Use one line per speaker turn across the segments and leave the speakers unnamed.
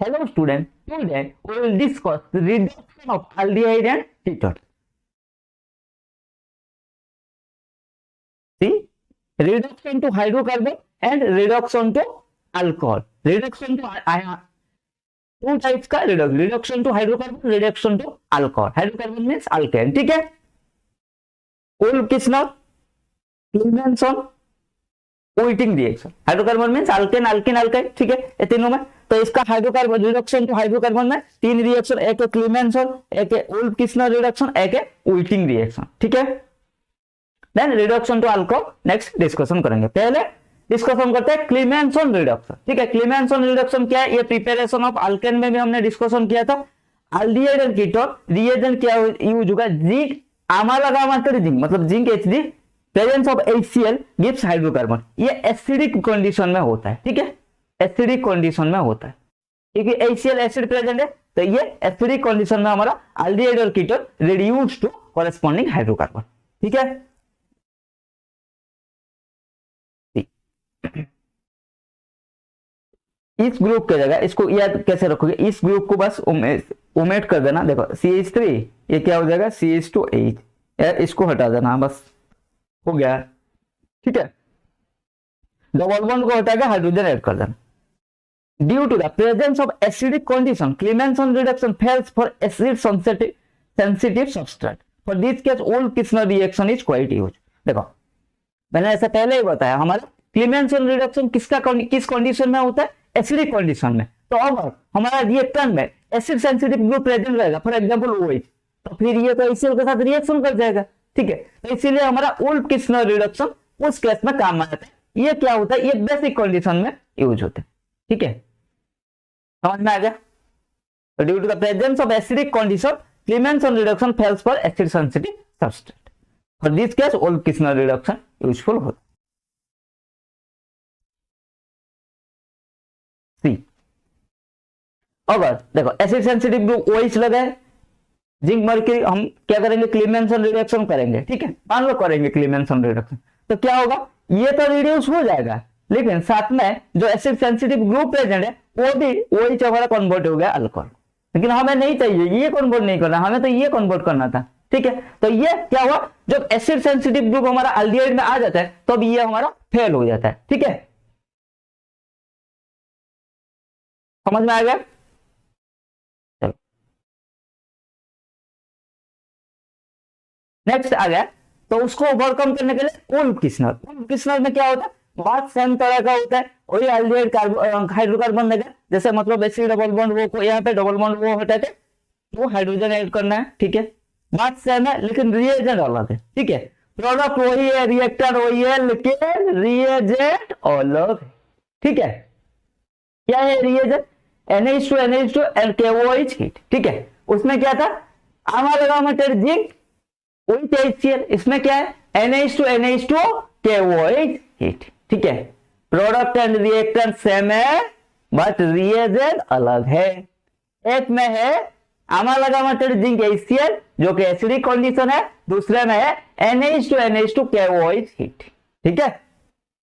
Hello student, today we will discuss the reduction of aldehyde and ketone. See, reduction to hydrocarbon and reduction to alcohol. Reduction to two types का reduction to hydrocarbon, reduction to alcohol. Hydrocarbon means alkane, ठीक है? Ullkissner, Clemenson, Witting reaction. Hydrocarbon means alkane alkene अल्काइड, ठीक है, ये तीनों में। तो इसका हाइड्रोकार्बन रिडक्शन टू हाइड्रोकार्बन में तीन रिएक्शन, एक है क्लीमेंसन, एक है उल्फ-किस्नर रिडक्शन, एक है विटिंग रिएक्शन, ठीक है। Then reduction to alcohol next discussion करेंगे। पहले डिस्कशन करते हैं क्लीमेंसन रिडक्शन, ठीक है। क्लीमेंसन रिडक्शन क्या है, ये प्रिपरेशन ऑफ अल्केन में भी हमने डिस्कशन किया था। एल्डिहाइड एंड कीटोन रिएजेंट क्या यूज होगा, जिंक अमालगमेटेड जिंक, मतलब zinc Hg presence of HCl gives hydrocarbon. ये एसिडिक कंडीशन में होता है, ठीक है, एसिडिक कंडीशन में होता है, क्योंकि HCl एसिड प्रेजेंट है, तो ये एसिडिक कंडीशन में हमारा एल्डिहाइड और ketone reduce to corresponding hydrocarbon, ठीक है। इस ग्रुप की जगह इसको याद कैसे रखोगे, इस ग्रुप को बस ओमेट कर देना। देखो CH3 ये क्या हो जाएगा CH2H, इसको हटा देना, बस हो गया, ठीक है। डबल बॉन्ड को हटा के हाइड्रोजन ऐड कर देना। Due to the presence of acidic condition Clemmensen reduction fails for acid sensitive substrate, for this case Wolff Kishner reaction is quite use. देखो मैंने ऐसा पहले ही बताया, हमारा क्लीमेंसन रिडक्शन किस कंडीशन में होता है, एसिडिक कंडीशन में। तो अब हमारा रिएक्टेंट में एसिड सेंसिटिव ग्रुप प्रेजेंट रहेगा, फॉर एग्जांपल OH, तो फिर ये तो HCl के साथ रिएक्शन कर जाएगा, ठीक है। तो इसीलिए हमारा उल्फ-किस्नर रिडक्शन उस केस में काम आता है। ये क्या होता है, ये बेसिक कंडीशन में यूज होता है, ठीक है, समझ में आ गया। तो due to the presence of acidic condition Clemmensen reduction fails for acid sensitive substrate, for this case Wolff Kishner reduction useful होता है। अगर देखो एसिड सेंसिटिव ग्रुप OH लगा है, जिंक मर्क्यूरी, हम क्या करेंगे, क्लीमेंसन रिडक्शन करेंगे, ठीक है। मान लो करेंगे क्लीमेंसन रिडक्शन, तो क्या होगा, ये तो रिड्यूस हो जाएगा, लेकिन साथ में जो एसिड सेंसिटिव ग्रुप प्रेजेंट है वो भी OH हमारा कन्वर्ट हो गया अल्कोहल। लेकिन हमें नहीं चाहिए ये कन्वर्ट नहीं करना, हमें तो ये कन्वर्ट करना था, ठीक है। तो ये क्या हुआ, जब एसिड सेंसिटिव ग्रुप हमारा एल्डिहाइड में आ जाता है तो ये हमारा फेल हो जाता है, ठीक है, समझ में आ गया। नेक्स्ट आ गया, तो उसको ओवरकम करने के लिए उल्फ-किस्नर में क्या होता है, बात सेम तरह का होता है, वही एल्डिहाइड हाइड्रोकार्बन देगा, जैसे मतलब एसिड डबल बॉन्ड वो को यहाँ पे डबल बॉन्ड वो हटा के वो हाइड्रोजन ऐड करना है, ठीक है। बात सेम है लेकिन रिएजेंट अलग है, ठीक है। प्रोडक्ट वही है, रिएक्टर वही है, लेकिन रिएजेंट अलग है, ठीक है। क्या है reagent, NH2 and KOH heat, ठीक है। उसमें क्या था, अमालगमेटेड जिंक विथ HCl, इसमें क्या है NH2 KOH हीट, ठीक है। प्रोडक्ट एंड रिएक्टेंट सेम है बट रिएजेंट अलग है। एक में है अमालगमेटेड जिंक HCl जो कि एसिडिक कंडीशन है, दूसरे में है NH2 KOH हीट, ठीक है।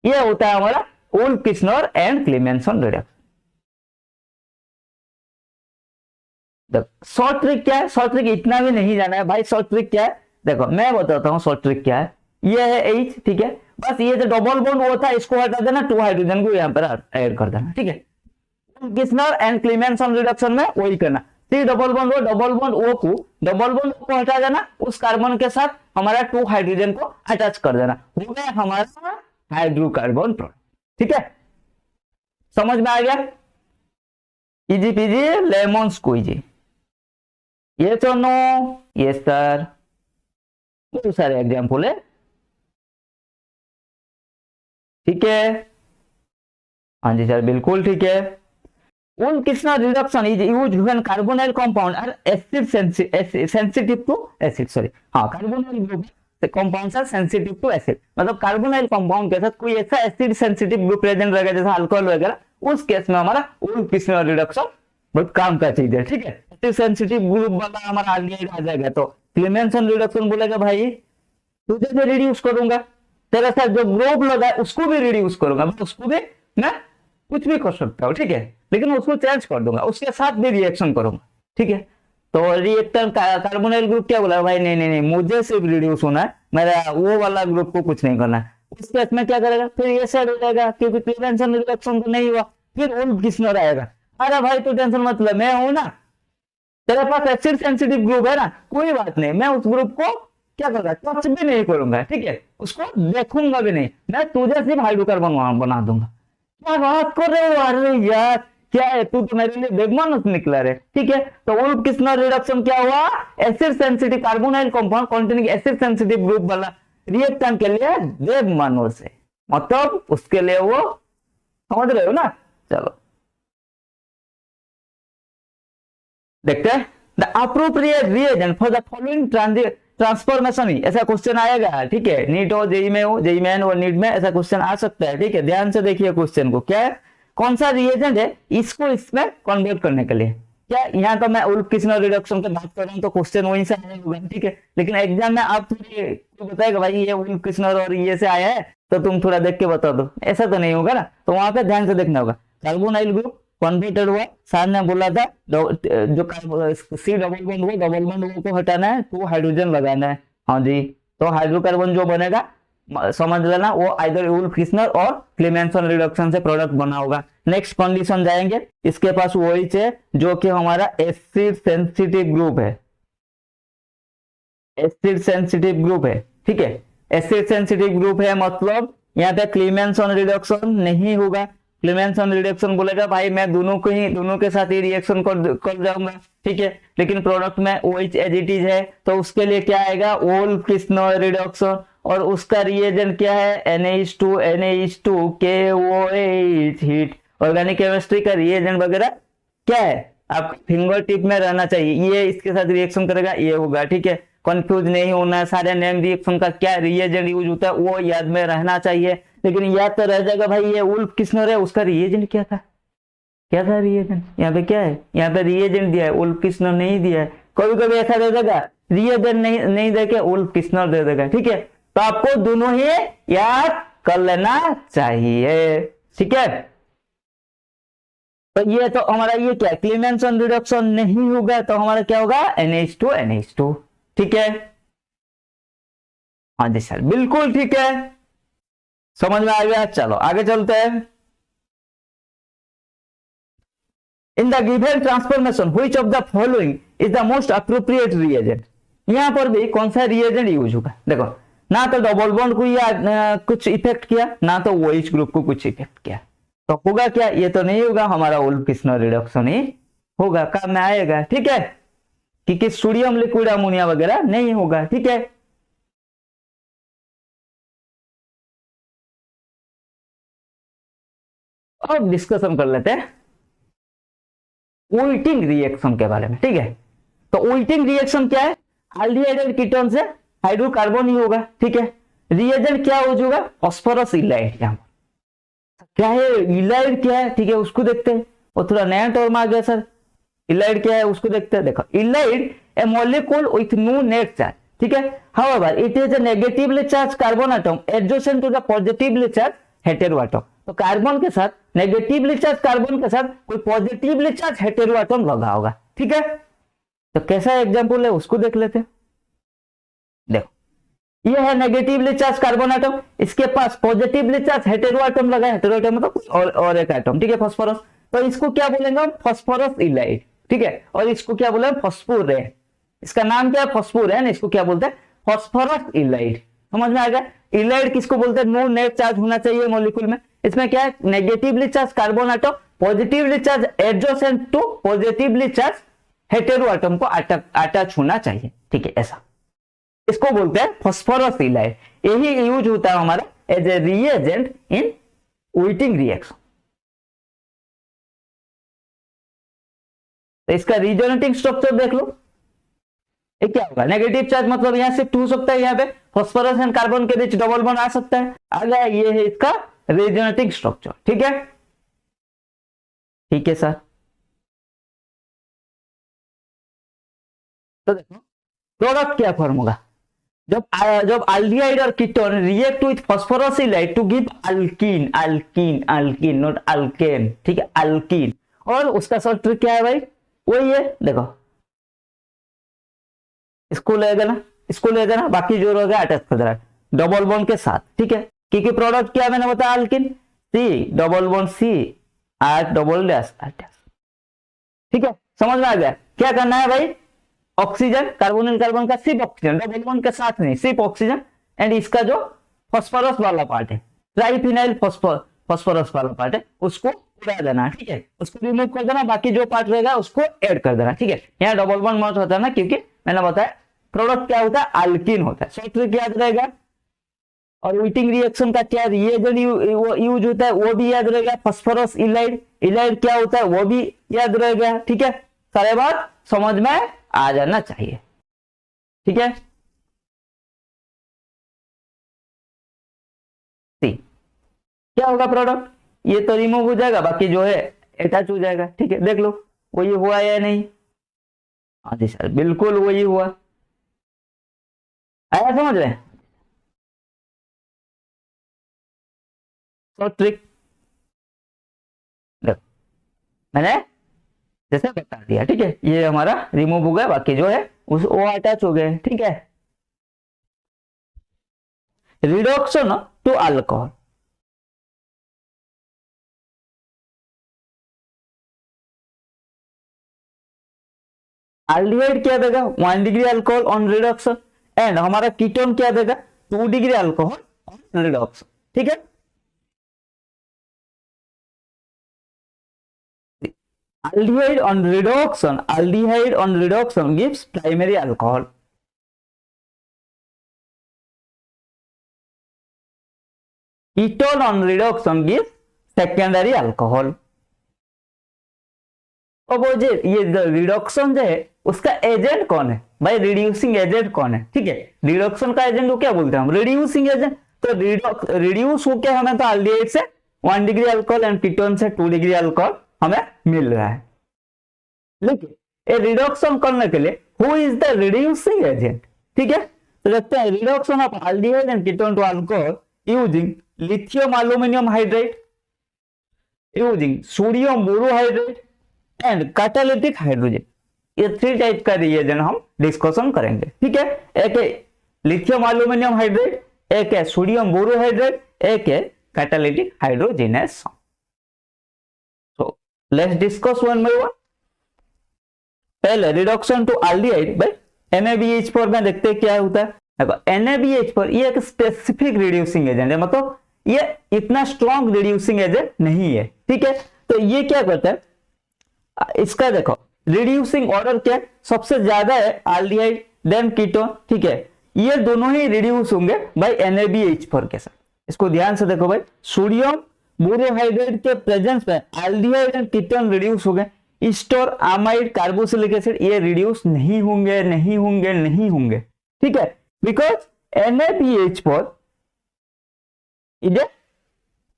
ये होता है हमारा उल्फ-किस्नर एंड क्लीमेंसन रिडक्शन। शॉर्ट ट्रिक क्या है, शॉर्ट ट्रिक इतना भी नहीं जाना है भाई। शॉर्ट ट्रिक क्या है, देखो मैं बताता हूँ शॉर्ट ट्रिक क्या है। ये है H, ठीक है, बस ये जो डबल बॉन्ड वो था इसको हटा देना, 2 हाइड्रोजन को यहाँ पर ऐड कर देना, ठीक है। किस्नर एंड क्लीमेंसन रिडक्शन में वही करना, डबल बॉन्ड को हटा देना, उस कार्बन के साथ हमारा 2 हाइड्रोजन को अटैच कर देना, हो गया हमारा हाइड्रोकार्बन प्रोडक्ट, ठीक है, समझ में आ गया। इजी पीजी लेमन स्क्वीजी, ये तो नो, ये सर, बहुत सारे एग्जाम्पल है, ठीक है, हाँ जी सर बिल्कुल ठीक है। Wolff Kishner reduction is used when carbonyl compound are acid sensitive to acid, sorry हाँ, carbonyl group compounds are sensitive to acid, मतलब कार्बोनाइल कंपाउंड के साथ कोई ऐसा एसिड सेंसिटिव ग्रुप प्रेजेंट रहेगा जैसे अल्कोहल वगैरह, उस केस में हमारा उल्फ-किस्नर रिडक्शन बहुत काम का चीज है, ठीक है। एसिड सेंसिटिव ग्रुप वाला हमारा एल्डिहाइड आ जाएगा तो क्लीमेंसन रिडक्शन बोलेगा भाई तुझे भी रिड्यूस करूंगा, तेरे साथ जो ग्रुप लगा है उसको भी रिड्यूस करूंगा, उसको भी मैं कुछ भी कर सकता हूँ, ठीक है। लेकिन उसको चेंज कर दूंगा, उसके साथ भी रिएक्शन करूंगा, ठीक है। तो रिएक्टर कार्बोनाइल ग्रुप क्या बोला भाई, नहीं नहीं नहीं मुझे सिर्फ रिड्यूस होना है, मेरा वो वाला ग्रुप को कुछ नहीं करना है। उस केस में क्या करेगा, फिर ये साइड हो जाएगा, क्योंकि क्लीवेंसन रिडक्शन तो नहीं हुआ, फिर उल्फ किस्नर आएगा। अरे भाई तो टेंशन मत ले, मैं हूं ना, तेरे पास एसिड सेंसिटिव ग्रुप है ना, कोई बात नहीं, मैं उस ग्रुप को क्या करूंगा, टच भी नहीं करूंगा, ठीक है, उसको देखूंगा भी नहीं, मैं तुझे सिर्फ हाइड्रोकार्बन बना दूंगा। क्या बात कर रहे हो, अरे यार क्या है, तू तो मेरे लिए बेगमानुस निकला रे, ठीक है। तो उल्फ किस्नर रिडक्शन क्या हुआ, acid sensitive carbonyl compound containing acid sensitive group वाला रिएक्टेंट के लिए बेगमानुस है, मतलब उसके लिए वो, समझ रहे हो ना। चलो देखते हैं, the appropriate reagent for the following transformation ही, ऐसा क्वेश्चन आएगा, ठीक है। नीट हो, जेई में हो, जेई मेन और नीट में ऐसा क्वेश्चन आ सकता है, ठीक है। ध्यान से देखिए क्वेश्चन को, क्या है, कौन सा रिएजेंट है इसको इसमें कन्वर्ट करने के लिए, क्या यहाँ तो मैं उल्फ किस्नर रिडक्शन की बात कर रहा हूँ तो क्वेश्चन वहीं से आएगा, ठीक है। लेकिन एग्जाम में आप तो बताएगा भाई ये उल्फ किस्नर और ये से आया है, तो तुम थोड़ा देख के बता दो, ऐसा तो नहीं होगा ना। तो वहां पे ध्यान से देखना होगा, कार्बोनाइल ग्रुप कन्वर्टेड हुआ, सर ने बोला था जो सी डबल बॉन्ड हुआ, डबल बॉन्ड को हटाना है तो हाइड्रोजन लगाना है, हाँ जी। तो हाइड्रोकार्बन जो बनेगा समझ लेना वो आइदर उल्फ किस्नर और क्लीमेंसन रिडक्शन से प्रोडक्ट बना होगा। नेक्स्ट कंडीशन जाएंगे, इसके पास OH है जो कि हमारा एसिड सेंसिटिव ग्रुप है, एसिड सेंसिटिव ग्रुप है, ठीक है। एसिड सेंसिटिव ग्रुप है मतलब यहाँ पे क्लीमेंसन रिडक्शन नहीं होगा। क्लीमेंसन रिडक्शन बोलेगा भाई मैं दोनों के साथ ही रिएक्शन कर जाऊंगा, ठीक है। लेकिन प्रोडक्ट में OH एज इट इज है, तो उसके लिए क्या आएगा, उल्फ किस्नर रिडक्शन, और उसका रिएजेंट क्या है, NH2 KOH heat. Organic chemistry का रिएजेंट वगैरह क्या है आपका फिंगर टिप में रहना चाहिए, ये इसके साथ रिएक्शन करेगा, ये होगा, ठीक है। कंफ्यूज नहीं होना है, सारे नेम रिएक्शन का क्या रिएजेंट यूज होता है वो याद में रहना चाहिए। लेकिन याद तो रह जाएगा भाई ये उल्फ किस्नर है, उसका रिएजेंट क्या था, क्या था रिएजेंट, यहाँ पे क्या है, यहाँ पे रिएजेंट दिया है, उल्फ किस्नर नहीं दिया है। कभी कभी ऐसा दे देगा रिएजेंट नहीं देके उल्फ किस्नर दे देगा, ठीक है। तो आपको दोनों ही याद कर लेना चाहिए, ठीक है। तो ये तो हमारा ये क्या, क्लीमेंसन रिडक्शन नहीं होगा तो हमारा क्या होगा, NH2 ठीक है। हाँ जी सर बिल्कुल ठीक है, समझ में आ गया। चलो आगे चलते हैं। In the given transformation which of the following is the most appropriate reagent, यहां पर भी कौन सा रिएजेंट यूज होगा, देखो ना तो डबल बॉन्ड को या कुछ इफेक्ट किया, ना तो OH ग्रुप को कुछ इफेक्ट किया, तो होगा क्या, ये तो नहीं होगा, हमारा उल्फ किस्नर रिडक्शन ही होगा, काम में आएगा, ठीक है। कि सोडियम लिक्विड अमोनिया वगैरह नहीं होगा, ठीक है। अब डिस्कशन कर लेते हैं उल्टिंग रिएक्शन के बारे में, ठीक है। तो उल्टिंग रिएक्शन क्या है, एल्डिहाइड कीटोन से हाइड्रोकार्बन ही होगा, ठीक है। रिएजेंट क्या हो जाएगा, फास्फोरस इलाइड, यहाँ क्या है इलाइड क्या है, ठीक है, उसको देखते हैं। और थोड़ा नया टर्म आ गया सर, इलाइड क्या है उसको देखते हैं। देखो ylide a molecule with no net charge, ठीक है, however it is a negatively charge carbon atom adjacent to the positively charge hetero atom. तो कार्बन के साथ नेगेटिवली चार्ज कार्बन के साथ कोई पॉजिटिवली चार्ज हेटेरो एटम लगा होगा, ठीक है। तो कैसा एग्जांपल है उसको देख लेते हैं। देखो ये है नेगेटिवली चार्ज कार्बन एटम, इसके पास पॉजिटिवली चार्ज हेटेरो एटम लगा है, हेटेरो एटम मतलब और एक एटम, ठीक है, फास्फोरस। तो इसको क्या बोलेंगे हम, फास्फोरस इलाइड, ठीक है। और इसको क्या बोले, फास्फोरेन, इसका नाम क्या है फास्फोरेन, इसको क्या बोलते हैं, फास्फोरस इलाइड। समझ में आ गया, इलाइड किसको बोलते हैं, नो नेट चार्ज होना चाहिए मॉलिक्यूल में। इसमें क्या है, negatively charge carbon atom positively charge adjacent to positively charge hetero atom को अटैच होना चाहिए, ठीक है, ऐसा इसको बोलते हैं फास्फोरस इलाइड। यही यूज होता है हमारा as a reagent in Wittig reaction. तो इसका रिजोनेटिंग स्ट्रक्चर देख लो, ये क्या होगा, नेगेटिव चार्ज मतलब यहां शिफ्ट हो सकता है, यहाँ पे फास्फोरस एंड कार्बन के बीच डबल बॉन्ड आ सकता है, आ गया, ये है इसका रिजोनेटिंग स्ट्रक्चर, ठीक है, ठीक है सर। तो देखो प्रोडक्ट क्या फॉर्म होगा, जब एल्डिहाइड और ketone react with phosphorus ylide to give alkene, alkene alkene not alkane, ठीक है, अल्कीन। और उसका शॉर्ट ट्रिक क्या है भाई, वही है, देखो इसको लेगा ना, इसको लेगा ना, बाकी जो रहेगा अटैच कर देना डबल बॉन्ड के साथ, ठीक है। क्योंकि प्रोडक्ट क्या मैंने बताया, alkene C double bond C R double dash attach, ठीक है। समझ में आ गया, क्या करना है भाई, ऑक्सीजन कार्बोनिल कार्बन का सिर्फ ऑक्सीजन, डबल बॉन्ड के साथ नहीं, सिर्फ ऑक्सीजन, एंड इसका जो फॉस्फोरस वाला पार्ट है, ट्राइफिनाइल फॉस्फोरस वाला पार्ट है, उसको उड़ा देना, ठीक है, उसको रिमूव कर देना, बाकी जो पार्ट रहेगा उसको ऐड कर देना, ठीक है। यहाँ डबल बॉन्ड मत होता है ना, क्योंकि मैंने बताया प्रोडक्ट क्या होता है, अल्किन होता है, शॉर्ट ट्रिक याद रहेगा। और वीटिंग रिएक्शन का क्या रिएजेंट यूज होता है वो भी याद रहेगा, फास्फोरस इलाइड, इलाइड क्या होता है वो भी याद रहेगा, ठीक है। सारे बात समझ में आ जाना चाहिए, ठीक है। सी क्या होगा प्रोडक्ट, ये तो रिमूव हो जाएगा, बाकी जो है अटैच हो जाएगा, ठीक है। देख लो वही हुआ या नहीं, हाँ जी सर बिल्कुल वही हुआ, आया समझ रहे हैं। शॉर्ट ट्रिक देखो मैंने जैसे बता दिया, ठीक है, ये हमारा रिमूव हो गया, बाकी जो है उस वो अटैच हो गए, ठीक है। रिडक्शन टू अल्कोहल, एल्डिहाइड क्या देगा 1 degree alcohol on reduction, and हमारा कीटोन क्या देगा 2 डिग्री अल्कोहल ऑन रिडक्शन, ठीक है। aldehyde on reduction gives primary alcohol, ketone on reduction gives secondary alcohol। अब वो जो ये रिडक्शन जो है उसका एजेंट कौन है भाई, रिड्यूसिंग एजेंट कौन है, ठीक है। रिडक्शन का एजेंट को क्या बोलते हैं हम, रिड्यूसिंग एजेंट। तो रिड्यूस होके हमें तो एल्डिहाइड से 1 डिग्री अल्कोहल एंड कीटोन से 2 डिग्री अल्कोहल हमें मिल रहा है, लेकिन ये रिडक्शन करने के लिए who is the reducing agent, ठीक है। तो देखते हैं reduction of aldehyde and ketone to alcohol using lithium aluminium hydride, using sodium borohydrate and catalytic hydrogen. ये 3 टाइप का रिएजेंट हम डिस्कशन करेंगे, ठीक है। एक है लिथियम एल्यूमिनियम हाइड्रेट, एक है सोडियम बोरोहाइड्रेट, एक है catalytic hydrogenase. So let's discuss one by one. पहले reduction to aldehyde by NaBH4 में देखते हैं क्या होता है। देखो NaBH4 ये एक स्पेसिफिक रिड्यूसिंग एजेंट है, मतलब ये इतना स्ट्रॉन्ग रिड्यूसिंग एजेंट नहीं है, ठीक है। तो ये क्या करता है, इसका देखो रिड्यूसिंग ऑर्डर क्या है, सबसे ज्यादा है एल्डिहाइड देन कीटोन, ठीक है। ये दोनों ही रिड्यूस होंगे बाय NaBH4 के साथ। इसको ध्यान से देखो भाई, सोडियम बोरोहाइड्रेट के प्रेजेंस में एल्डिहाइड एंड कीटोन रिड्यूस हो गए, स्टोर अमाइड कार्बोक्सिलिक एसिड ये रिड्यूस नहीं होंगे, नहीं होंगे, नहीं होंगे, ठीक है। Because NaBH4 is a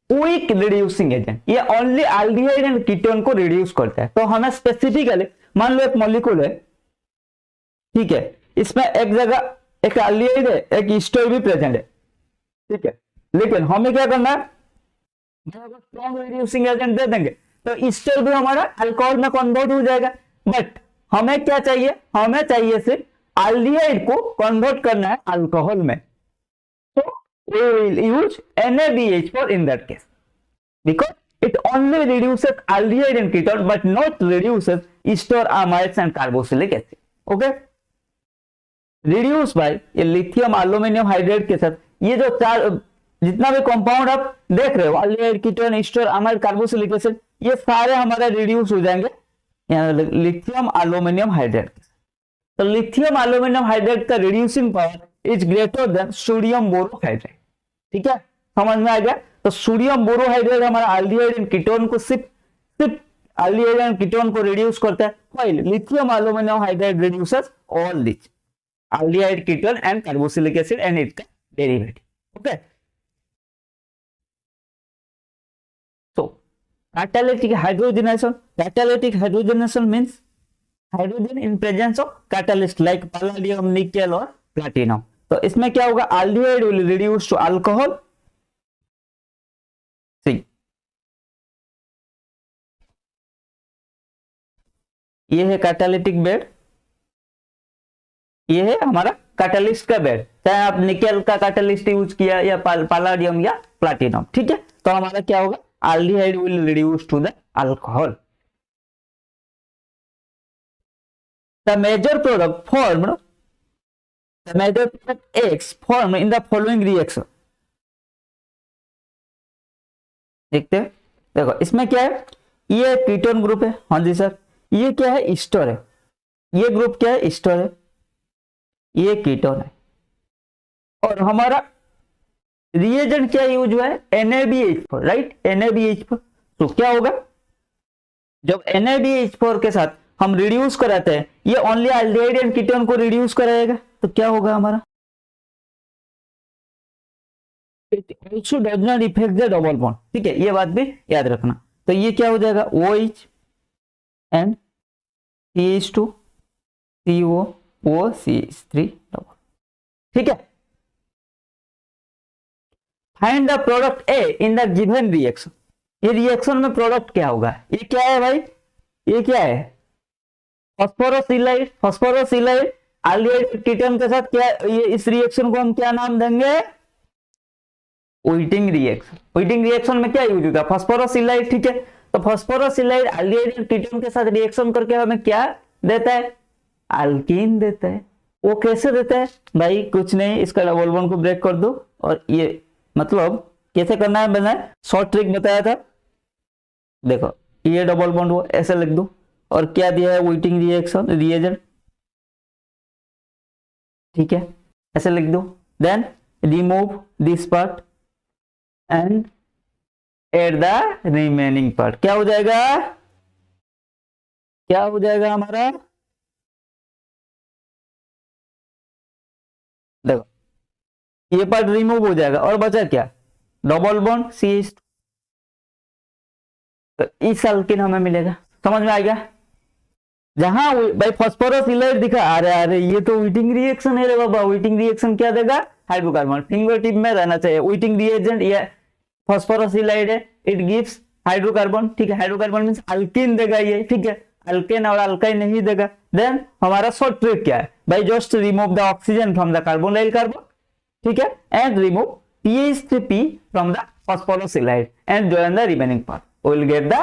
weak reducing agent, ये ओनली एल्डिहाइड एंड कीटोन को रिड्यूस करता है। तो हमें स्पेसिफिकली मान लो एक मॉलिक्यूल है, ठीक है, इसमें एक जगह एक एल्डिहाइड है, एक स्टोर भी प्रेजेंट है, ठीक है, लेकिन हमें क्या करना है, स्ट्रॉन्ग रिड्यूसिंग एजेंट दे देंगे तो स्टोर भी हमारा अल्कोहल में कन्वर्ट हो जाएगा। बट हमें क्या चाहिए, हमें चाहिए सिर्फ एल्डिहाइड को कन्वर्ट करना है अल्कोहल में, तो we will use NaBH4 in that case because it only reduces aldehyde and ketone but not reduces ester amides and carboxylic acid, okay। reduce by ये लिथियम एल्यूमिनियम हाइड्रेट के साथ ये जो चार जितना भी कंपाउंड आप देख रहे हो aldehyde ketone ester amide carboxylic acid ये सारे हमारे रिड्यूस हो जाएंगे लिथियम एल्यूमिनियम हाइड्रेट। तो लिथियम एल्यूमिनियम हाइड्रेट का reducing power is greater than sodium borohydrate, ठीक है, समझ में आ गया। तो सोडियम बोरोहाइड्रेट हमारा एल्डिहाइड एंड कीटोन को सिर्फ एल्डिहाइड एंड कीटोन को रिड्यूस करता है, while lithium aluminium hydrate reduces all this aldehyde ketone and carboxylic acid and its derivative, okay. So catalytic hydrogenation means hydrogen in presence of catalyst like palladium, nickel और platinum। तो इसमें क्या होगा, aldehyde will reduce to alcohol, see ये है catalytic bed, ये है हमारा कैटालिस्ट का बेड, चाहे आप निकेल का कैटालिस्ट यूज किया या पैलेडियम या प्लैटिनम, ठीक है। तो हमारा क्या होगा, aldehyde will reduce to the alcohol. The major product formed, the major product X formed in the following reaction. देखते हैं, देखो इसमें क्या है, ये कीटोन ग्रुप है, हाँ जी सर। ये क्या है, ईस्टर है, ये ग्रुप क्या है, ईस्टर है, ये कीटोन है। और हमारा रिएजेंट क्या यूज हुआ है, NaBH4, राइट, NaBH4। तो क्या होगा, जब NaBH4 के साथ हम रिड्यूस कराते हैं, ये ओनली एल्डिहाइड एंड कीटोन को रिड्यूस कराएगा, तो क्या होगा हमारा, it also does not effect the double bond, ठीक है, ये बात भी याद रखना। तो ये क्या हो जाएगा, OH and CH2 CO OCH3 double, ठीक है। Find the product A in the given reaction. ये रिएक्शन में प्रोडक्ट क्या होगा, ये क्या है भाई, ये क्या है, फॉस्फोरोसिलाइड, फॉस्फोरोसिलाइड एल्डिहाइड कीटोन के साथ क्या, ये इस रिएक्शन को हम क्या नाम देंगे, व्हिटिंग रिएक्शन। व्हिटिंग रिएक्शन में क्या यूज होगा, फॉस्फोरोसिलाइड, ठीक है। तो फॉस्फोरोसिलाइड एल्डिहाइड कीटोन के साथ रिएक्शन करके हमें क्या देता है, अल्कीन देता है। वो कैसे देता है भाई, कुछ नहीं, इसका डबल बॉन्ड को ब्रेक कर दो, और ये मतलब कैसे करना है मैंने शॉर्ट ट्रिक बताया था, देखो ये डबल बॉन्ड वो ऐसे लिख दो, और क्या दिया है, व्हिटिंग रिएक्शन रिएजेंट, ठीक है, ऐसे लिख दो। Then remove this part and add the remaining part, क्या हो जाएगा, क्या हो जाएगा हमारा, देखो ये पार्ट रिमूव हो जाएगा, और बचा क्या, डबल बॉन्ड CH2, तो इस अल्किन हमें मिलेगा। समझ में आ गया, जहां भाई फॉस्फोरोसिलाइड दिखा, अरे अरे ये तो व्हिटिंग रिएक्शन है रे बाबा, व्हिटिंग रिएक्शन क्या देगा, हाइड्रोकार्बन, फिंगर टिप में रहना चाहिए, व्हिटिंग रिएजेंट ये फॉस्फोरोसिलाइड है, इट गिव्स हाइड्रोकार्बन, ठीक है, हाइड्रोकार्बन मींस अल्कीन देगा ये, ठीक है, अल्केन और अल्काइन नहीं देगा। देन हमारा शॉर्ट ट्रिक क्या है भाई, just remove the oxygen from the carbonyl carbon, ठीक है, and remove CH3P from the phosphorus ylide and join the remaining part, we'll get the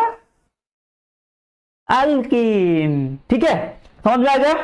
alkene, ठीक है, समझ में आ गया।